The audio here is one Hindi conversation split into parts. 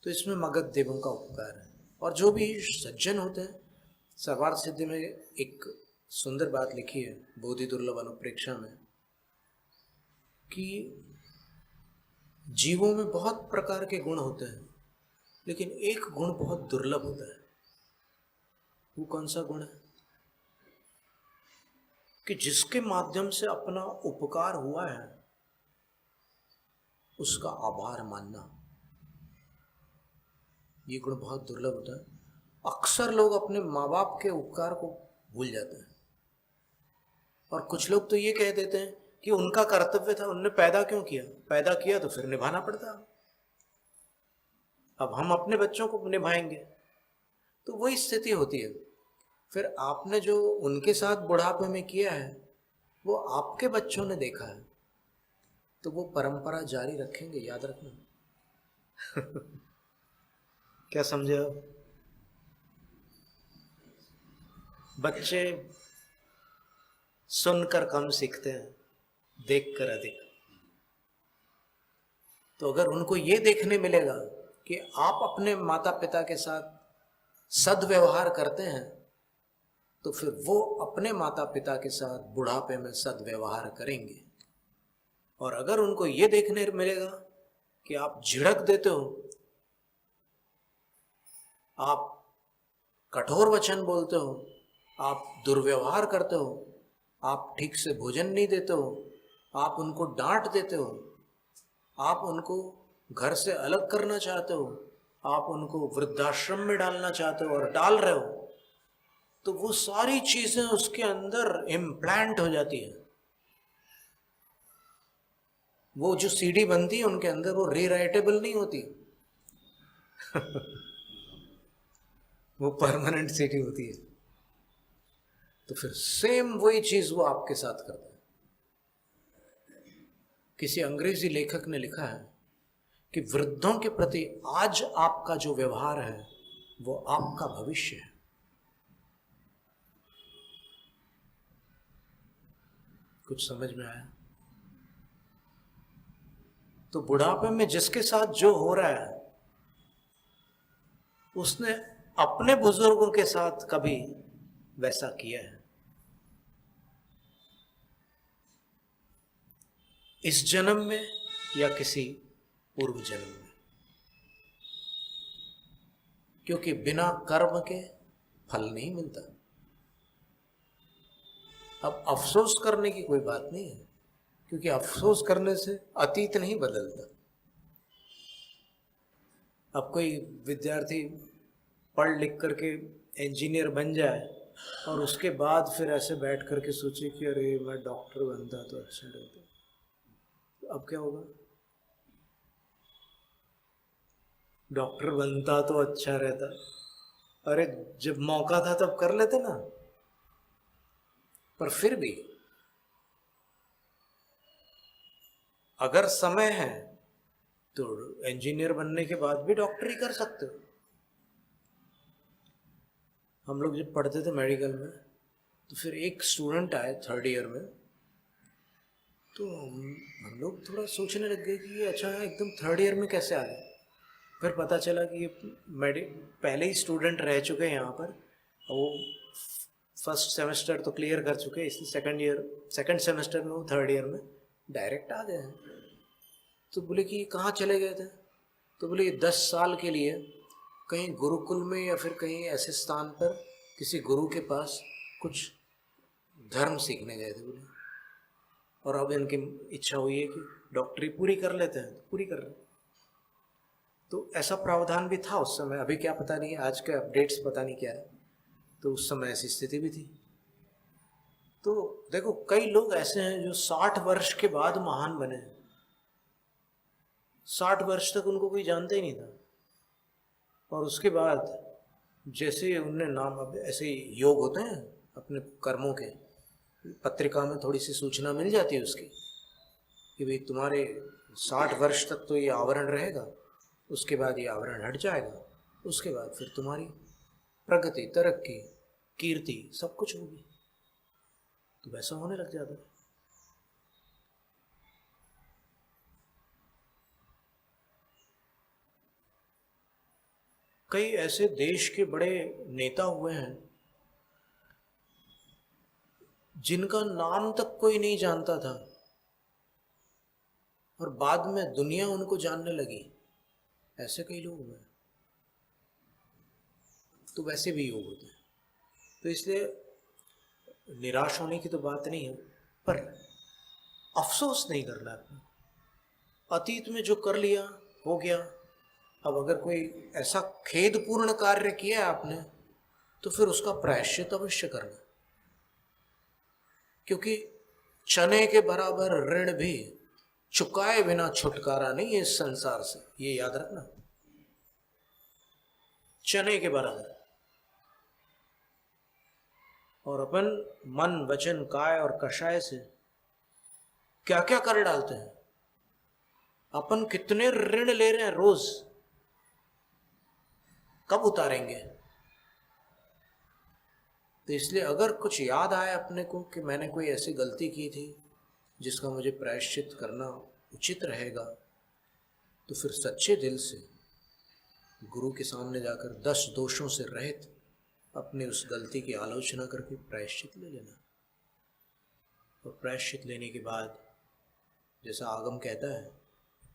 तो इसमें मगध देवों का उपकार है। और जो भी सज्जन होते हैं, सर्वार्थ सिद्धि में एक सुंदर बात लिखी है बोधि दुर्लभ अनुप्रेक्षा में, कि जीवों में बहुत प्रकार के गुण होते हैं, लेकिन एक गुण बहुत दुर्लभ होता है। वो कौन सा गुण है? कि जिसके माध्यम से अपना उपकार हुआ है उसका आभार मानना। ये गुण बहुत दुर्लभ होता है। अक्सर लोग अपने माँ बाप के उपकार को भूल जाते हैं, और कुछ लोग तो ये कह देते हैं कि उनका कर्तव्य था, उनने पैदा क्यों किया, पैदा किया तो फिर निभाना पड़ता, अब हम अपने बच्चों को निभाएंगे। तो वही स्थिति होती है। फिर आपने जो उनके साथ बुढ़ापे में किया है वो आपके बच्चों ने देखा है, तो वो परंपरा जारी रखेंगे, याद रखना। क्या समझे आप? बच्चे सुनकर कम सीखते हैं, देखकर अधिक। तो अगर उनको ये देखने मिलेगा कि आप अपने माता पिता के साथ सद्व्यवहार करते हैं, तो फिर वो अपने माता पिता के साथ बुढ़ापे में सद्व्यवहार करेंगे। और अगर उनको ये देखने मिलेगा कि आप झिड़क देते हो, आप कठोर वचन बोलते हो, आप दुर्व्यवहार करते हो, आप ठीक से भोजन नहीं देते हो, आप उनको डांट देते हो, आप उनको घर से अलग करना चाहते हो, आप उनको वृद्धाश्रम में डालना चाहते हो और डाल रहे हो, तो वो सारी चीजें उसके अंदर इम्प्लांट हो जाती है। वो जो सीडी बनती है उनके अंदर, वो रीराइटेबल नहीं होती। वो परमानेंट सीडी होती है। तो फिर सेम वही चीज वो आपके साथ करता है। किसी अंग्रेजी लेखक ने लिखा है कि वृद्धों के प्रति आज आपका जो व्यवहार है वो आपका भविष्य है। कुछ समझ में आया? तो बुढ़ापे में जिसके साथ जो हो रहा है, उसने अपने बुजुर्गों के साथ कभी वैसा किया है? इस जन्म में या किसी पूर्व जन्म में? क्योंकि बिना कर्म के फल नहीं मिलता। अब अफसोस करने की कोई बात नहीं है, क्योंकि अफसोस करने से अतीत नहीं बदलता। अब कोई विद्यार्थी पढ़ लिख करके इंजीनियर बन जाए और उसके बाद फिर ऐसे बैठ करके सोचे कि अरे मैं डॉक्टर बनता तो अच्छा रहता, तो अब क्या होगा? डॉक्टर बनता तो अच्छा रहता। अरे जब मौका था तब कर लेते ना। पर फिर भी अगर समय है तो इंजीनियर बनने के बाद भी डॉक्टरी कर सकते हो। हम लोग जब पढ़ते थे मेडिकल में, तो फिर एक स्टूडेंट आए थर्ड ईयर में, तो हम लोग थोड़ा सोचने लग गए कि ये अच्छा है, एकदम थर्ड ईयर में कैसे आ गए। फिर पता चला कि ये पहले ही स्टूडेंट रह चुके हैं यहाँ पर, वो फर्स्ट सेमेस्टर तो क्लियर कर चुके हैं, इसलिए सेकंड सेमेस्टर में वो थर्ड ईयर में डायरेक्ट आ गए हैं। तो बोले कि कहाँ चले गए थे? तो बोले ये 10 साल के लिए कहीं गुरुकुल में या फिर कहीं ऐसे स्थान पर किसी गुरु के पास कुछ धर्म सीखने गए थे बोले, और अब इनकी इच्छा हुई है कि डॉक्टरी पूरी कर लेते हैं, तो पूरी कर रहे। तो ऐसा प्रावधान भी था उस समय, अभी क्या पता नहीं, आज के अपडेट्स पता नहीं क्या है। तो उस समय ऐसी स्थिति भी थी। तो देखो कई लोग ऐसे हैं जो 60 वर्ष के बाद महान बने। 60 वर्ष तक उनको कोई जानता ही नहीं था, और उसके बाद जैसे उनने नाम, अब ऐसे योग होते हैं अपने कर्मों के, पत्रिका में थोड़ी सी सूचना मिल जाती है उसकी कि भाई तुम्हारे 60 वर्ष तक तो ये आवरण रहेगा, उसके बाद ये आवरण हट जाएगा, उसके बाद फिर तुम्हारी प्रगति, तरक्की, कीर्ति सब कुछ होगी। तो वैसा होने लग जाता है। कई ऐसे देश के बड़े नेता हुए हैं जिनका नाम तक कोई नहीं जानता था और बाद में दुनिया उनको जानने लगी। ऐसे कई लोग हुए हैं। तो वैसे भी योग होते हैं। तो इसलिए निराश होने की तो बात नहीं है, पर अफसोस नहीं करना है। अतीत में जो कर लिया हो गया। अब अगर कोई ऐसा खेदपूर्ण कार्य किया है आपने, तो फिर उसका प्रायश्चित अवश्य करना, क्योंकि चने के बराबर ऋण भी चुकाए बिना छुटकारा नहीं है इस संसार से, ये याद रखना। चने के बराबर। और अपन मन वचन काय और कषाय से क्या क्या कर डालते हैं। अपन कितने ऋण ले रहे हैं रोज, कब उतारेंगे? तो इसलिए अगर कुछ याद आए अपने को कि मैंने कोई ऐसी गलती की थी जिसका मुझे प्रायश्चित करना उचित रहेगा, तो फिर सच्चे दिल से गुरु के सामने जाकर 10 दोषों से रहित अपनी उस गलती की आलोचना करके प्रायश्चित ले लेना। और प्रायश्चित लेने के बाद, जैसा आगम कहता है,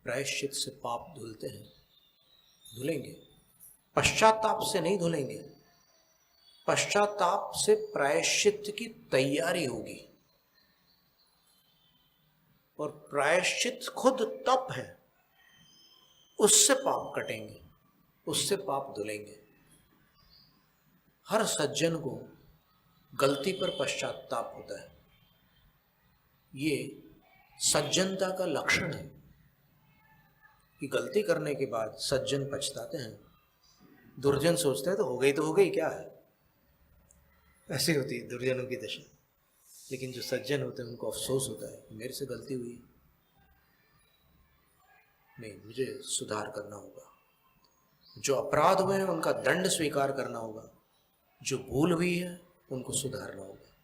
प्रायश्चित से पाप धुलते हैं, धुलेंगे। पश्चाताप से नहीं धुलेंगे, पश्चाताप से प्रायश्चित की तैयारी होगी। और प्रायश्चित खुद तप है, उससे पाप कटेंगे, उससे पाप धुलेंगे। हर सज्जन को गलती पर पश्चाताप होता है। ये सज्जनता का लक्षण है कि गलती करने के बाद सज्जन पछताते हैं। दुर्जन सोचते हैं तो हो गई क्या है, ऐसी होती है दुर्जनों की दशा। लेकिन जो सज्जन होते हैं उनको अफसोस होता है, मेरे से गलती हुई, नहीं, मुझे सुधार करना होगा। जो अपराध हुए हैं उनका दंड स्वीकार करना होगा, जो भूल हुई है उनको सुधारना होगा।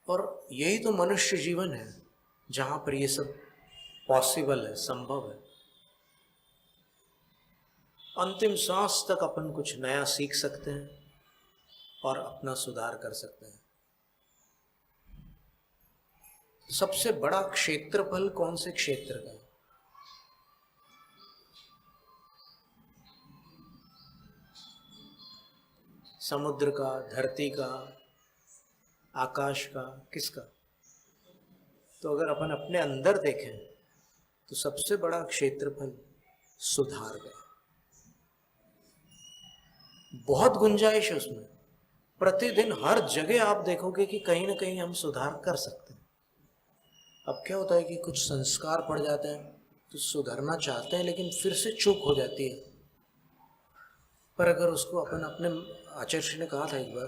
और यही तो मनुष्य जीवन है, जहां पर ये सब पॉसिबल है, संभव है। अंतिम सांस तक अपन कुछ नया सीख सकते हैं और अपना सुधार कर सकते हैं। सबसे बड़ा क्षेत्रफल कौन से क्षेत्र का है? समुद्र का, धरती का, आकाश का, किसका? तो अगर अपन अपने अंदर देखें तो सबसे बड़ा क्षेत्रफल सुधार का। बहुत गुंजाइश है उसमें। प्रतिदिन हर जगह आप देखोगे कि कहीं ना कहीं हम सुधार कर सकते हैं। अब क्या होता है कि कुछ संस्कार पड़ जाते हैं तो सुधरना चाहते हैं, लेकिन फिर से चूक हो जाती है। पर अगर उसको अपन अपने, आचार्य ने कहा था एक बार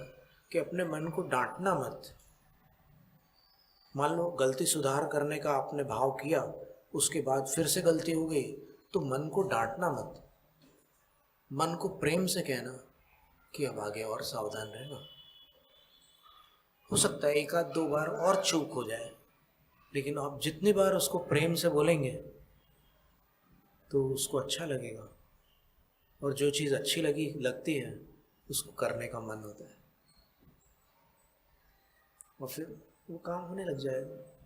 कि अपने मन को डांटना मत। मान लो गलती सुधार करने का आपने भाव किया, उसके बाद फिर से गलती हो गई, तो मन को डांटना मत। मन को प्रेम से कहना कि अब आगे और सावधान रहना। हो सकता है 1 आध 2 बार और चूक हो जाए, लेकिन आप जितनी बार उसको प्रेम से बोलेंगे तो उसको अच्छा लगेगा। और जो चीज़ अच्छी लगती है उसको करने का मन होता है, और फिर वो काम होने लग जाएगा।